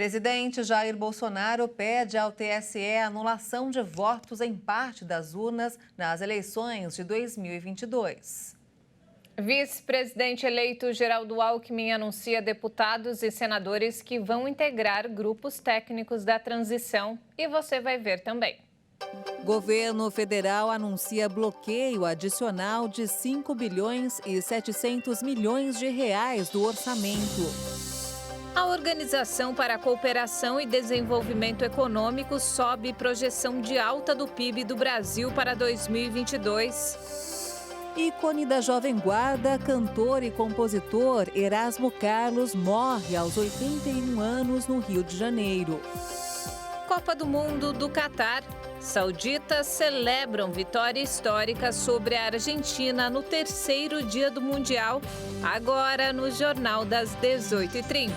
Presidente Jair Bolsonaro pede ao TSE a anulação de votos em parte das urnas nas eleições de 2022. Vice-presidente eleito Geraldo Alckmin anuncia deputados e senadores que vão integrar grupos técnicos da transição e você vai ver também. Governo federal anuncia bloqueio adicional de 5 bilhões e 700 milhões de reais do orçamento. A Organização para a Cooperação e Desenvolvimento Econômico sobe projeção de alta do PIB do Brasil para 2022. Ícone da Jovem Guarda, cantor e compositor Erasmo Carlos morre aos 81 anos no Rio de Janeiro. Copa do Mundo do Catar. Sauditas celebram vitória histórica sobre a Argentina no terceiro dia do Mundial, agora no Jornal das 18h30.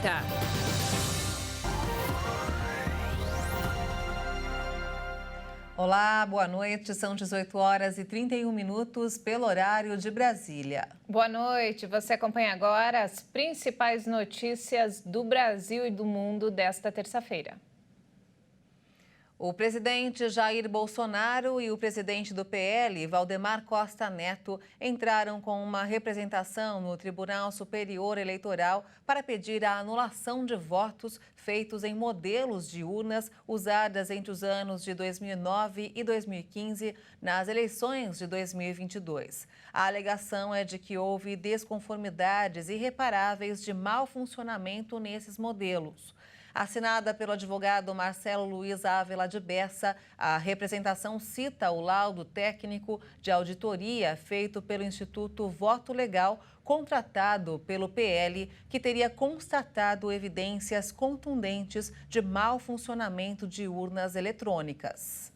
Olá, boa noite. São 18 horas e 31 minutos pelo horário de Brasília. Boa noite. Você acompanha agora as principais notícias do Brasil e do mundo desta terça-feira. O presidente Jair Bolsonaro e o presidente do PL, Valdemar Costa Neto, entraram com uma representação no Tribunal Superior Eleitoral para pedir a anulação de votos feitos em modelos de urnas usadas entre os anos de 2009 e 2015 nas eleições de 2022. A alegação é de que houve desconformidades irreparáveis de mau funcionamento nesses modelos. Assinada pelo advogado Marcelo Luiz Ávila de Bessa, a representação cita o laudo técnico de auditoria feito pelo Instituto Voto Legal, contratado pelo PL, que teria constatado evidências contundentes de mau funcionamento de urnas eletrônicas.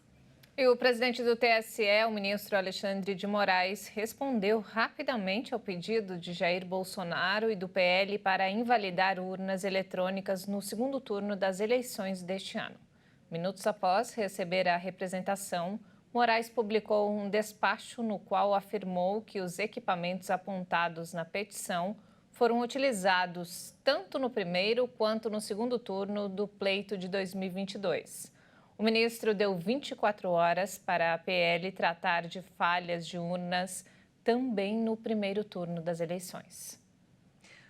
E o presidente do TSE, o ministro Alexandre de Moraes, respondeu rapidamente ao pedido de Jair Bolsonaro e do PL para invalidar urnas eletrônicas no segundo turno das eleições deste ano. Minutos após receber a representação, Moraes publicou um despacho no qual afirmou que os equipamentos apontados na petição foram utilizados tanto no primeiro quanto no segundo turno do pleito de 2022. O ministro deu 24 horas para a PL tratar de falhas de urnas também no primeiro turno das eleições.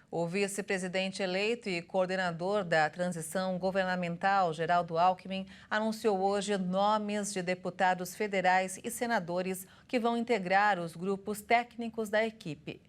O vice-presidente eleito e coordenador da transição governamental, Geraldo Alckmin, anunciou hoje nomes de deputados federais e senadores que vão integrar os grupos técnicos da equipe.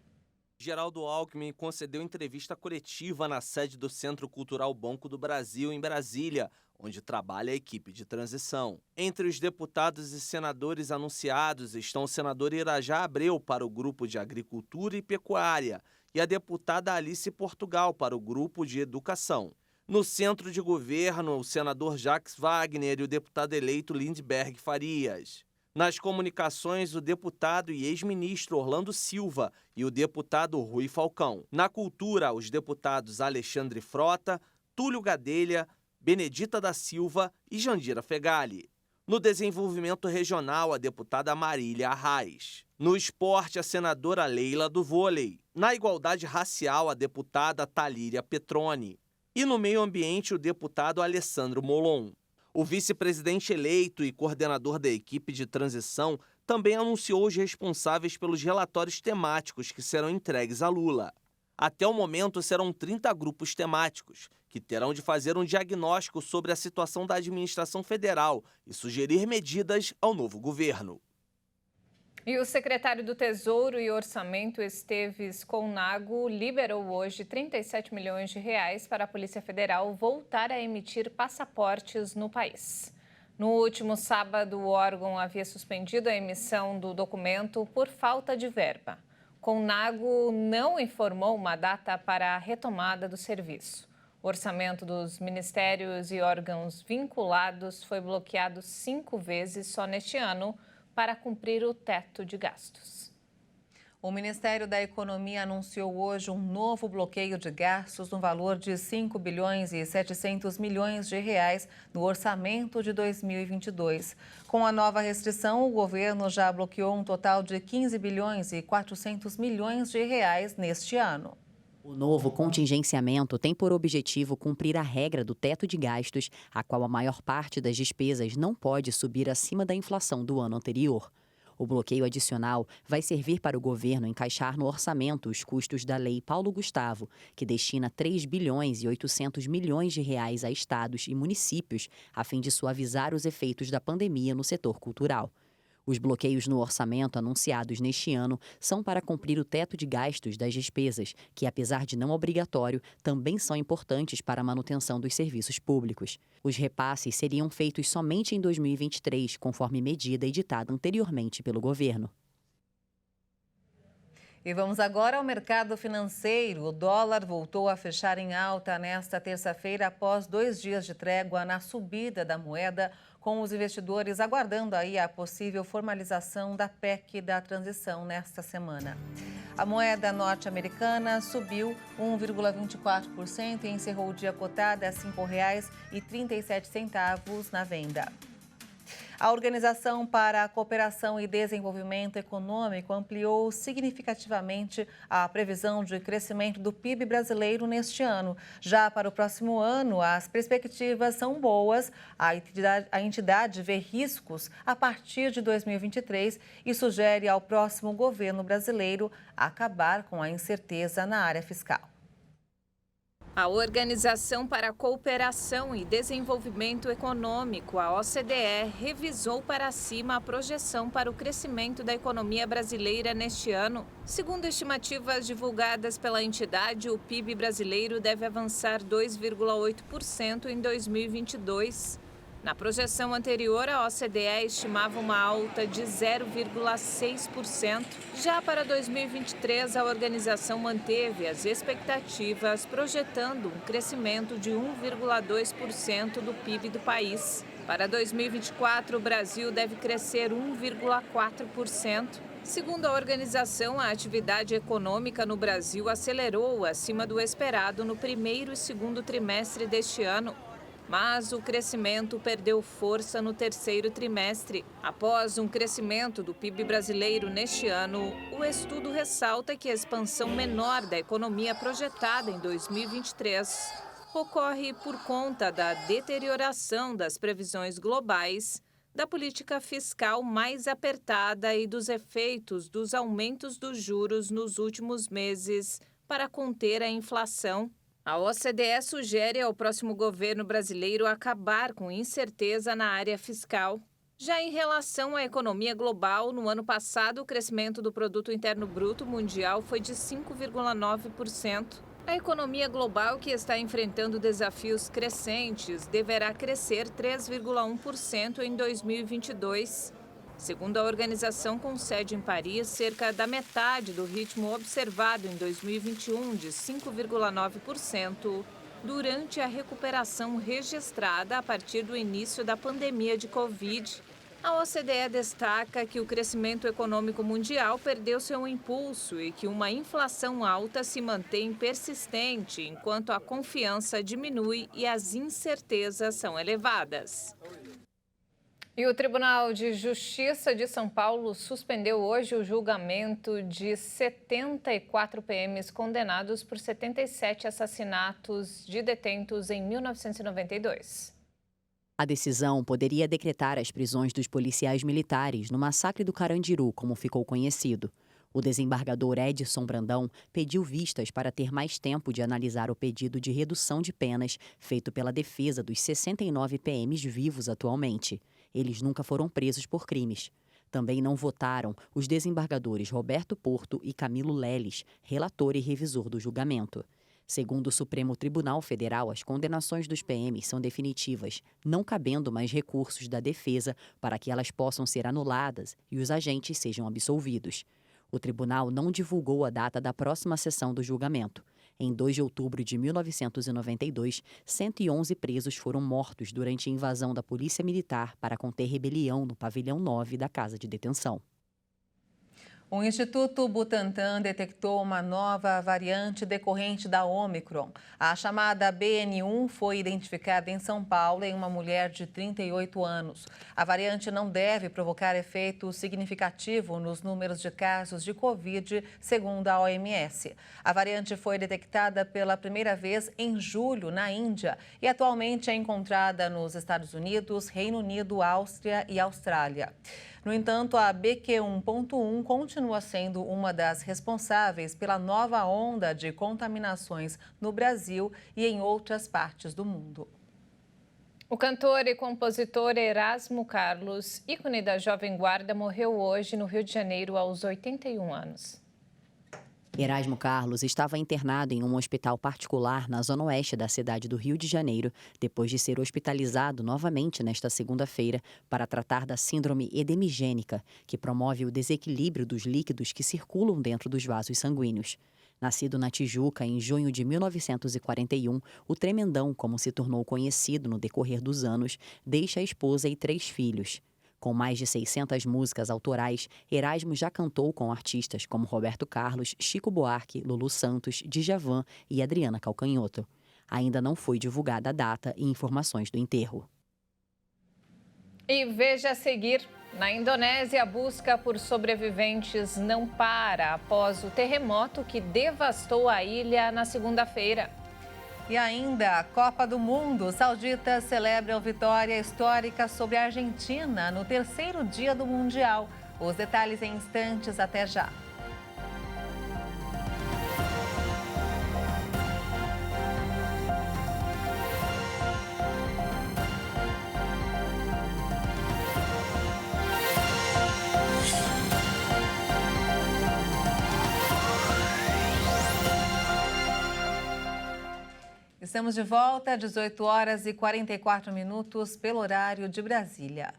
Geraldo Alckmin concedeu entrevista coletiva na sede do Centro Cultural Banco do Brasil, em Brasília, onde trabalha a equipe de transição. Entre os deputados e senadores anunciados estão o senador Irajá Abreu para o grupo de Agricultura e Pecuária e a deputada Alice Portugal para o grupo de Educação. No centro de governo, o senador Jacques Wagner e o deputado eleito Lindbergh Farias. Nas comunicações, o deputado e ex-ministro Orlando Silva e o deputado Rui Falcão. Na cultura, os deputados Alexandre Frota, Túlio Gadelha, Benedita da Silva e Jandira Fegali. No desenvolvimento regional, a deputada Marília Arraes. No esporte, a senadora Leila do vôlei. Na igualdade racial, a deputada Talíria Petroni. E no meio ambiente, o deputado Alessandro Molon. O vice-presidente eleito e coordenador da equipe de transição também anunciou os responsáveis pelos relatórios temáticos que serão entregues a Lula. Até o momento, serão 30 grupos temáticos, que terão de fazer um diagnóstico sobre a situação da administração federal e sugerir medidas ao novo governo. E o secretário do Tesouro e Orçamento, Esteves Colnago, liberou hoje 37 milhões de reais para a Polícia Federal voltar a emitir passaportes no país. No último sábado, o órgão havia suspendido a emissão do documento por falta de verba. Colnago não informou uma data para a retomada do serviço. O orçamento dos ministérios e órgãos vinculados foi bloqueado 5 vezes só neste ano para cumprir o teto de gastos. O Ministério da Economia anunciou hoje um novo bloqueio de gastos no valor de 5 bilhões e 700 milhões de reais no orçamento de 2022. Com a nova restrição, o governo já bloqueou um total de 15 bilhões e 400 milhões de reais neste ano. O novo contingenciamento tem por objetivo cumprir a regra do teto de gastos, a qual a maior parte das despesas não pode subir acima da inflação do ano anterior. O bloqueio adicional vai servir para o governo encaixar no orçamento os custos da Lei Paulo Gustavo, que destina 3 bilhões e 800 milhões de reais a estados e municípios a fim de suavizar os efeitos da pandemia no setor cultural. Os bloqueios no orçamento anunciados neste ano são para cumprir o teto de gastos das despesas, que, apesar de não obrigatório, também são importantes para a manutenção dos serviços públicos. Os repasses seriam feitos somente em 2023, conforme medida editada anteriormente pelo governo. E vamos agora ao mercado financeiro. O dólar voltou a fechar em alta nesta terça-feira após 2 dias de trégua na subida da moeda, com os investidores aguardando aí a possível formalização da PEC da transição nesta semana. A moeda norte-americana subiu 1,24% e encerrou o dia cotada a R$ 5,37 na venda. A Organização para a Cooperação e Desenvolvimento Econômico ampliou significativamente a previsão de crescimento do PIB brasileiro neste ano. Já para o próximo ano, as perspectivas são boas. A entidade vê riscos a partir de 2023 e sugere ao próximo governo brasileiro acabar com a incerteza na área fiscal. A Organização para a Cooperação e Desenvolvimento Econômico, a OCDE, revisou para cima a projeção para o crescimento da economia brasileira neste ano. Segundo estimativas divulgadas pela entidade, o PIB brasileiro deve avançar 2,8% em 2022. Na projeção anterior, a OCDE estimava uma alta de 0,6%. Já para 2023, a organização manteve as expectativas, projetando um crescimento de 1,2% do PIB do país. Para 2024, o Brasil deve crescer 1,4%. Segundo a organização, a atividade econômica no Brasil acelerou acima do esperado no primeiro e segundo trimestre deste ano. Mas o crescimento perdeu força no terceiro trimestre. Após um crescimento do PIB brasileiro neste ano, o estudo ressalta que a expansão menor da economia projetada em 2023 ocorre por conta da deterioração das previsões globais, da política fiscal mais apertada e dos efeitos dos aumentos dos juros nos últimos meses para conter a inflação. A OCDE sugere ao próximo governo brasileiro acabar com incerteza na área fiscal. Já em relação à economia global, no ano passado, o crescimento do Produto Interno Bruto mundial foi de 5,9%. A economia global, que está enfrentando desafios crescentes, deverá crescer 3,1% em 2022. Segundo a organização com sede em Paris, cerca da metade do ritmo observado em 2021, de 5,9%, durante a recuperação registrada a partir do início da pandemia de Covid. A OCDE destaca que o crescimento econômico mundial perdeu seu impulso e que uma inflação alta se mantém persistente, enquanto a confiança diminui e as incertezas são elevadas. E o Tribunal de Justiça de São Paulo suspendeu hoje o julgamento de 74 PMs condenados por 77 assassinatos de detentos em 1992. A decisão poderia decretar as prisões dos policiais militares no massacre do Carandiru, como ficou conhecido. O desembargador Edson Brandão pediu vistas para ter mais tempo de analisar o pedido de redução de penas feito pela defesa dos 69 PMs vivos atualmente. Eles nunca foram presos por crimes. Também não votaram os desembargadores Roberto Porto e Camilo Leles, relator e revisor do julgamento. Segundo o Supremo Tribunal Federal, as condenações dos PMs são definitivas, não cabendo mais recursos da defesa para que elas possam ser anuladas e os agentes sejam absolvidos. O tribunal não divulgou a data da próxima sessão do julgamento. Em 2 de outubro de 1992, 111 presos foram mortos durante a invasão da Polícia Militar para conter rebelião no pavilhão 9 da Casa de Detenção. O Instituto Butantan detectou uma nova variante decorrente da Ômicron. A chamada BN1 foi identificada em São Paulo em uma mulher de 38 anos. A variante não deve provocar efeito significativo nos números de casos de Covid, segundo a OMS. A variante foi detectada pela primeira vez em julho na Índia e atualmente é encontrada nos Estados Unidos, Reino Unido, Áustria e Austrália. No entanto, a BQ1.1 continua sendo uma das responsáveis pela nova onda de contaminações no Brasil e em outras partes do mundo. O cantor e compositor Erasmo Carlos, ícone da Jovem Guarda, morreu hoje no Rio de Janeiro aos 81 anos. Erasmo Carlos estava internado em um hospital particular na zona oeste da cidade do Rio de Janeiro, depois de ser hospitalizado novamente nesta segunda-feira para tratar da síndrome edemigênica, que promove o desequilíbrio dos líquidos que circulam dentro dos vasos sanguíneos. Nascido na Tijuca em junho de 1941, o Tremendão, como se tornou conhecido no decorrer dos anos, deixa a esposa e 3 filhos. Com mais de 600 músicas autorais, Erasmo já cantou com artistas como Roberto Carlos, Chico Buarque, Lulu Santos, Djavan e Adriana Calcanhoto. Ainda não foi divulgada a data e informações do enterro. E veja a seguir, na Indonésia, a busca por sobreviventes não para após o terremoto que devastou a ilha na segunda-feira. E ainda a Copa do Mundo. Os sauditas celebram vitória histórica sobre a Argentina no 3º dia do Mundial. Os detalhes em instantes, até já. Estamos de volta, 18 horas e 44 minutos, pelo horário de Brasília.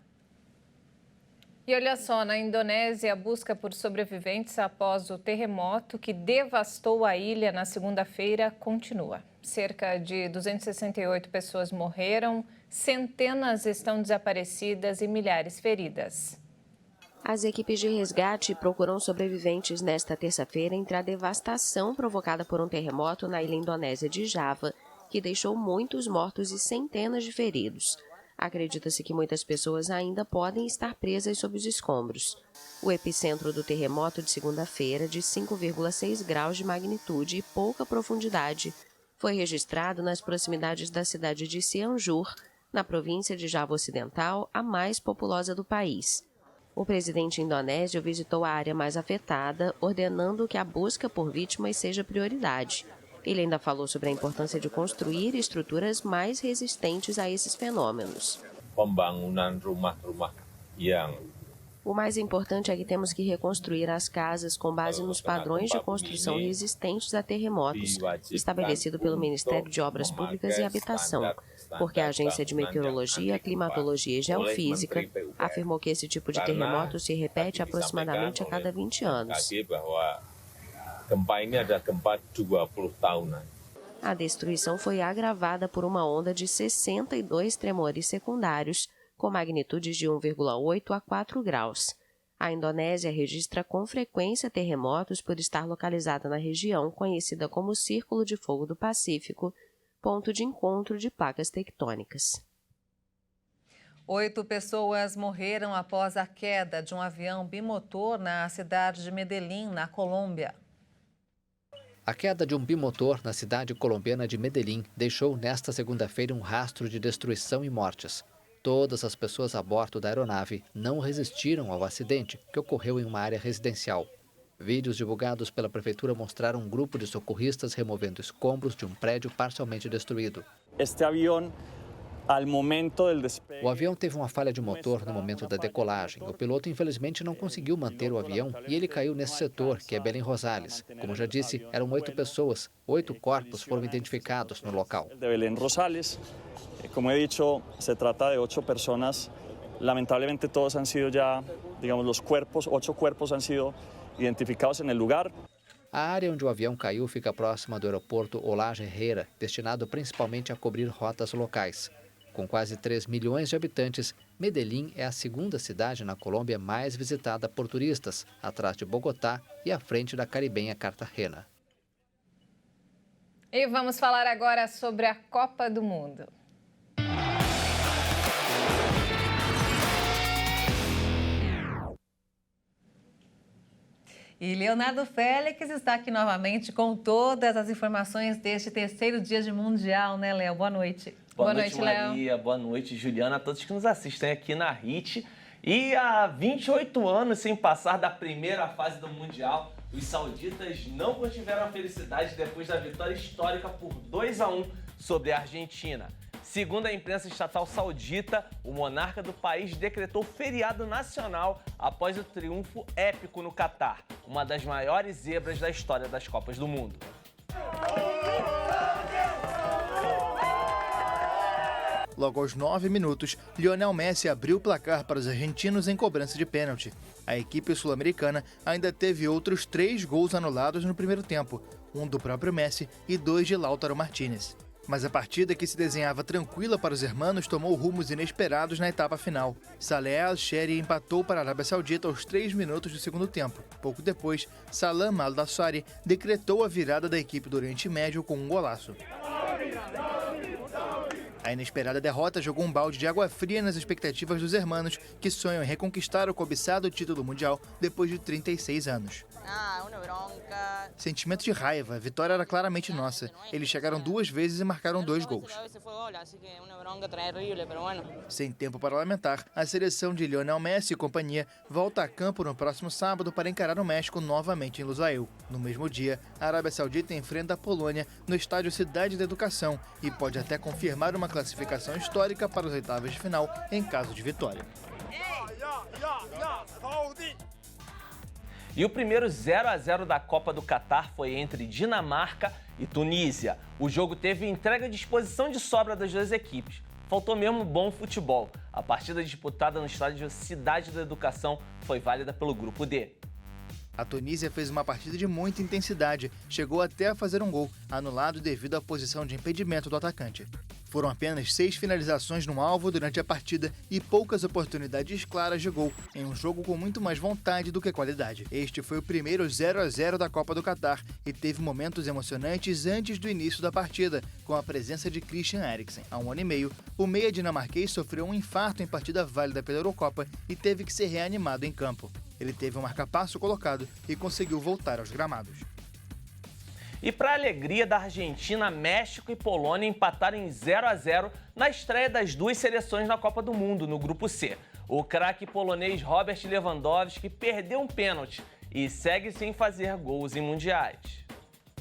E olha só, na Indonésia, a busca por sobreviventes após o terremoto que devastou a ilha na segunda-feira continua. Cerca de 268 pessoas morreram, centenas estão desaparecidas e milhares feridas. As equipes de resgate procuram sobreviventes nesta terça-feira entre a devastação provocada por um terremoto na ilha indonésia de Java, que deixou muitos mortos e centenas de feridos. Acredita-se que muitas pessoas ainda podem estar presas sob os escombros. O epicentro do terremoto de segunda-feira, de 5,6 graus de magnitude e pouca profundidade, foi registrado nas proximidades da cidade de Cianjur, na província de Java Ocidental, a mais populosa do país. O presidente indonésio visitou a área mais afetada, ordenando que a busca por vítimas seja prioridade. Ele ainda falou sobre a importância de construir estruturas mais resistentes a esses fenômenos. O mais importante é que temos que reconstruir as casas com base nos padrões de construção resistentes a terremotos, estabelecido pelo Ministério de Obras Públicas e Habitação, porque a Agência de Meteorologia, Climatologia e Geofísica afirmou que esse tipo de terremoto se repete aproximadamente a cada 20 anos. A destruição foi agravada por uma onda de 62 tremores secundários, com magnitudes de 1,8 a 4 graus. A Indonésia registra com frequência terremotos por estar localizada na região conhecida como Círculo de Fogo do Pacífico, ponto de encontro de placas tectônicas. 8 pessoas morreram após a queda de um avião bimotor na cidade de Medellín, na Colômbia. A queda de um bimotor na cidade colombiana de Medellín deixou nesta segunda-feira um rastro de destruição e mortes. Todas as pessoas a bordo da aeronave não resistiram ao acidente, que ocorreu em uma área residencial. Vídeos divulgados pela prefeitura mostraram um grupo de socorristas removendo escombros de um prédio parcialmente destruído. O avião teve uma falha de motor no momento da decolagem. O piloto, infelizmente, não conseguiu manter o avião e ele caiu nesse setor, que é Belém Rosales. Como já disse, eram 8 pessoas. 8 corpos foram identificados no local. Como he dicho, se trata de 8 personas. Lamentablemente todos han sido ya, digamos, los cuerpos, 8 cuerpos han sido identificados en el lugar. A área onde o avião caiu fica próxima do aeroporto Olaje Herrera, destinado principalmente a cobrir rotas locais. Com quase 3 milhões de habitantes, Medellín é a segunda cidade na Colômbia mais visitada por turistas, atrás de Bogotá e à frente da caribenha Cartagena. E vamos falar agora sobre a Copa do Mundo. E Leonardo Félix está aqui novamente com todas as informações deste terceiro dia de Mundial, né, Léo? Boa noite. Boa noite, Maria. Boa noite, Juliana, a todos que nos assistem aqui na HIT. E há 28 anos sem passar da primeira fase do Mundial, os sauditas não contiveram a felicidade depois da vitória histórica por 2-1 sobre a Argentina. Segundo a imprensa estatal saudita, o monarca do país decretou feriado nacional após o triunfo épico no Catar, uma das maiores zebras da história das Copas do Mundo. Logo aos 9 minutos, Lionel Messi abriu o placar para os argentinos em cobrança de pênalti. A equipe sul-americana ainda teve outros 3 gols anulados no primeiro tempo, um do próprio Messi e 2 de Lautaro Martínez. Mas a partida que se desenhava tranquila para os hermanos tomou rumos inesperados na etapa final. Saleh Al-Shehri empatou para a Arábia Saudita aos 3 minutos do segundo tempo. Pouco depois, Salam Al-Dassari decretou a virada da equipe do Oriente Médio com um golaço. A inesperada derrota jogou um balde de água fria nas expectativas dos hermanos, que sonham em reconquistar o cobiçado título mundial depois de 36 anos. Sentimento de raiva, a vitória era claramente nossa. Eles chegaram 2 vezes e marcaram 2 gols. Sem tempo para lamentar, a seleção de Lionel Messi e companhia volta a campo no próximo sábado para encarar o México novamente em Lusail. No mesmo dia, a Arábia Saudita enfrenta a Polônia no estádio Cidade da Educação e pode até confirmar uma classificação histórica para as oitavas de final em caso de vitória. E o primeiro 0-0 da Copa do Catar foi entre Dinamarca e Tunísia. O jogo teve entrega de disposição de sobra das duas equipes. Faltou mesmo bom futebol. A partida disputada no estádio Cidade da Educação foi válida pelo Grupo D. A Tunísia fez uma partida de muita intensidade, chegou até a fazer um gol, anulado devido à posição de impedimento do atacante. Foram apenas 6 finalizações no alvo durante a partida e poucas oportunidades claras de gol, em um jogo com muito mais vontade do que qualidade. Este foi o primeiro 0-0 da Copa do Catar e teve momentos emocionantes antes do início da partida, com a presença de Christian Eriksen. Há 1 ano e meio, o meia dinamarquês sofreu um infarto em partida válida pela Eurocopa e teve que ser reanimado em campo. Ele teve um marca-passo colocado e conseguiu voltar aos gramados. E para a alegria da Argentina, México e Polônia empataram em 0-0 na estreia das duas seleções na Copa do Mundo, no Grupo C. O craque polonês Robert Lewandowski perdeu um pênalti e segue sem fazer gols em mundiais.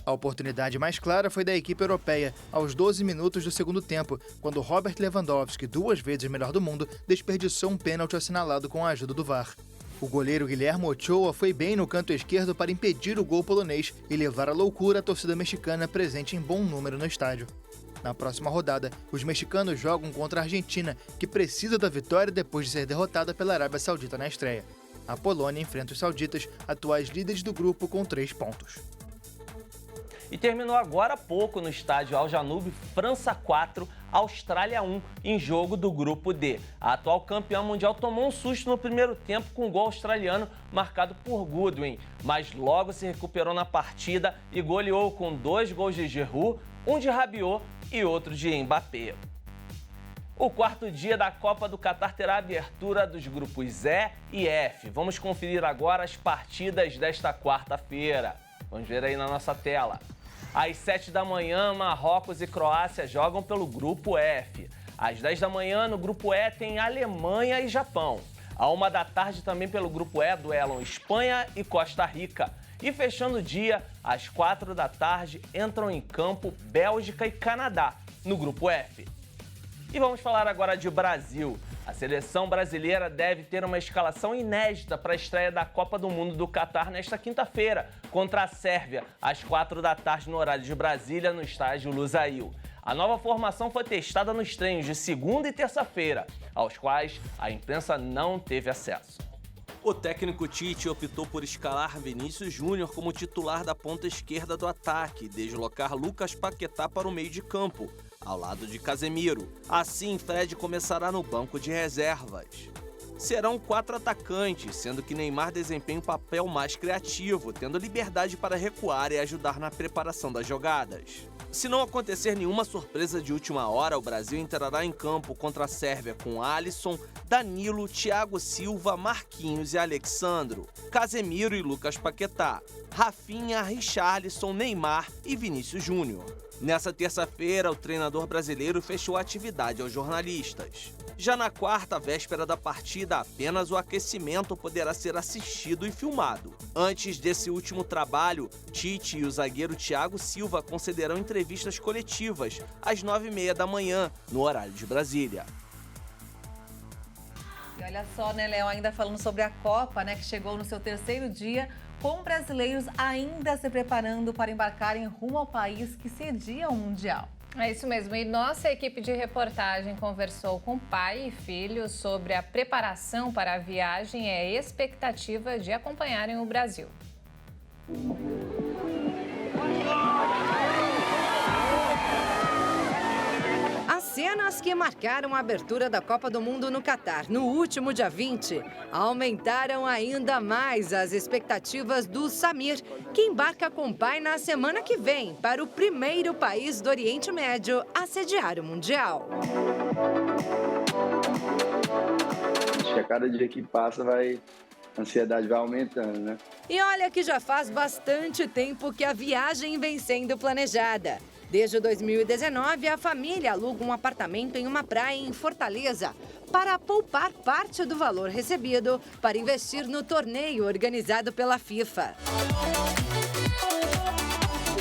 A oportunidade mais clara foi da equipe europeia, aos 12 minutos do segundo tempo, quando Robert Lewandowski, 2 vezes melhor do mundo, desperdiçou um pênalti assinalado com a ajuda do VAR. O goleiro Guilherme Ochoa foi bem no canto esquerdo para impedir o gol polonês e levar à loucura a torcida mexicana presente em bom número no estádio. Na próxima rodada, os mexicanos jogam contra a Argentina, que precisa da vitória depois de ser derrotada pela Arábia Saudita na estreia. A Polônia enfrenta os sauditas, atuais líderes do grupo, com 3 pontos. E terminou agora há pouco no estádio Al Janoub, França 4, Austrália 1, em jogo do Grupo D. A atual campeã mundial tomou um susto no primeiro tempo com um gol australiano marcado por Goodwin, mas logo se recuperou na partida e goleou com 2 gols de Giroud, um de Rabiot e outro de Mbappé. O quarto dia da Copa do Catar terá a abertura dos grupos E e F. Vamos conferir agora as partidas desta quarta-feira. Vamos ver aí na nossa tela. Às 7 da manhã, Marrocos e Croácia jogam pelo Grupo F. Às 10 da manhã, no Grupo E, tem Alemanha e Japão. À 1 da tarde, também pelo Grupo E, duelam Espanha e Costa Rica. E fechando o dia, às 4 da tarde, entram em campo Bélgica e Canadá, no Grupo F. E vamos falar agora de Brasil. A seleção brasileira deve ter uma escalação inédita para a estreia da Copa do Mundo do Catar nesta quinta-feira, contra a Sérvia, às 4 da tarde no horário de Brasília, no estádio Lusail. A nova formação foi testada nos treinos de segunda e terça-feira, aos quais a imprensa não teve acesso. O técnico Tite optou por escalar Vinícius Júnior como titular da ponta esquerda do ataque e deslocar Lucas Paquetá para o meio de campo. ao lado de Casemiro. Assim, Fred começará no banco de reservas. Serão 4 atacantes, sendo que Neymar desempenha um papel mais criativo, tendo liberdade para recuar e ajudar na preparação das jogadas. Se não acontecer nenhuma surpresa de última hora, o Brasil entrará em campo contra a Sérvia com Alisson, Danilo, Thiago Silva, Marquinhos e Alexandro, Casemiro e Lucas Paquetá, Rafinha, Richarlison, Neymar e Vinícius Júnior. Nessa terça-feira, o treinador brasileiro fechou a atividade aos jornalistas. Já na quarta, véspera da partida, apenas o aquecimento poderá ser assistido e filmado. Antes desse último trabalho, Tite e o zagueiro Thiago Silva concederão entrevistas coletivas às 9h30 da manhã, no horário de Brasília. E olha só, né, Léo, ainda falando sobre a Copa, né, que chegou no seu terceiro dia, com brasileiros ainda se preparando para embarcarem rumo ao país que cedia o Mundial. É isso mesmo. E nossa equipe de reportagem conversou com pai e filho sobre a preparação para a viagem e a expectativa de acompanharem o Brasil. As cenas que marcaram a abertura da Copa do Mundo no Catar no último dia 20 aumentaram ainda mais as expectativas do Samir, que embarca com o pai na semana que vem para o primeiro país do Oriente Médio a sediar o Mundial. Acho que a cada dia que passa a ansiedade vai aumentando, né? E olha que já faz bastante tempo que a viagem vem sendo planejada. Desde 2019, a família aluga um apartamento em uma praia em Fortaleza para poupar parte do valor recebido para investir no torneio organizado pela FIFA.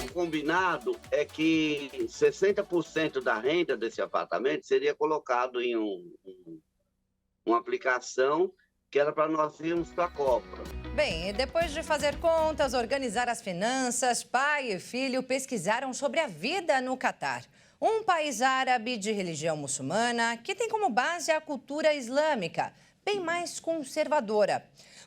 O combinado é que 60% da renda desse apartamento seria colocado em uma aplicação que era para nós irmos para a Copa. Bem, e depois de fazer contas, organizar as finanças, pai e filho pesquisaram sobre a vida no Catar. Um país árabe de religião muçulmana que tem como base a cultura islâmica, bem mais conservadora.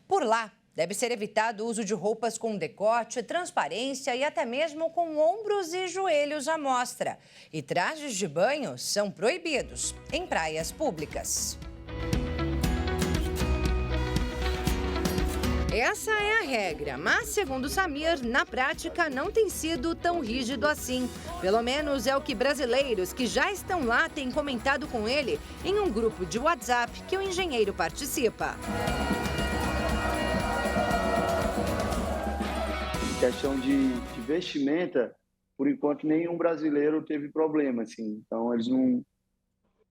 Por lá, deve ser evitado o uso de roupas com decote, transparência e até mesmo com ombros e joelhos à mostra. E trajes de banho são proibidos em praias públicas. Essa é a regra, mas, segundo Samir, na prática não tem sido tão rígido assim. Pelo menos é o que brasileiros que já estão lá têm comentado com ele em um grupo de WhatsApp que o engenheiro participa. Em questão de vestimenta, por enquanto nenhum brasileiro teve problema, assim. Então eles não...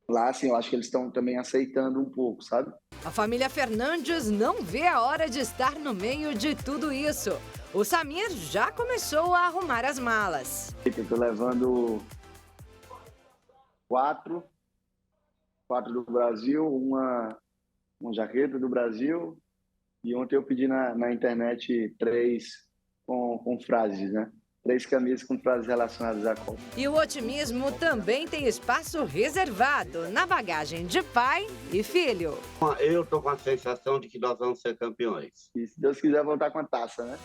Lá, assim, eu acho que eles estão também aceitando um pouco, sabe? A família Fernandes não vê a hora de estar no meio de tudo isso. O Samir já começou a arrumar as malas. Eu estou levando quatro do Brasil, uma jaqueta do Brasil, e ontem eu pedi na internet 3 com frases, né? 3 camisas com frases relacionadas à Copa. E o otimismo também tem espaço reservado na bagagem de pai e filho. Eu estou com a sensação de que nós vamos ser campeões. E se Deus quiser voltar com a taça, né?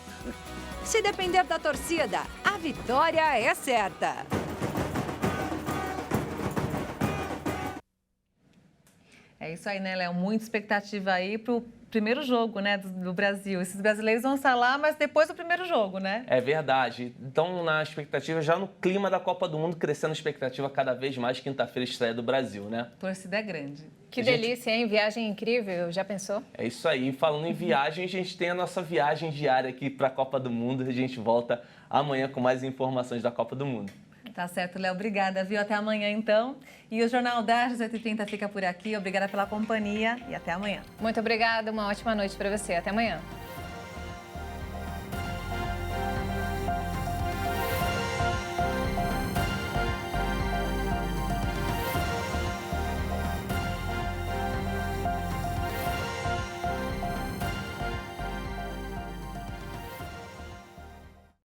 Se depender da torcida, a vitória é certa. É isso aí, né, Léo? Muita expectativa aí pro primeiro jogo, né, do Brasil. Esses brasileiros vão estar lá, mas depois do primeiro jogo, né? É verdade. Então, na expectativa, já no clima da Copa do Mundo, crescendo a expectativa cada vez mais, quinta-feira, estreia do Brasil, né? A torcida é grande. Que delícia, hein? Viagem incrível, já pensou? É isso aí. Falando em viagem, a gente tem a nossa viagem diária aqui para a Copa do Mundo. A gente volta amanhã com mais informações da Copa do Mundo. Tá certo, Léo. Obrigada, viu? Até amanhã, então. E o Jornal das 18h30 fica por aqui. Obrigada pela companhia e até amanhã. Muito obrigada. Uma ótima noite para você. Até amanhã.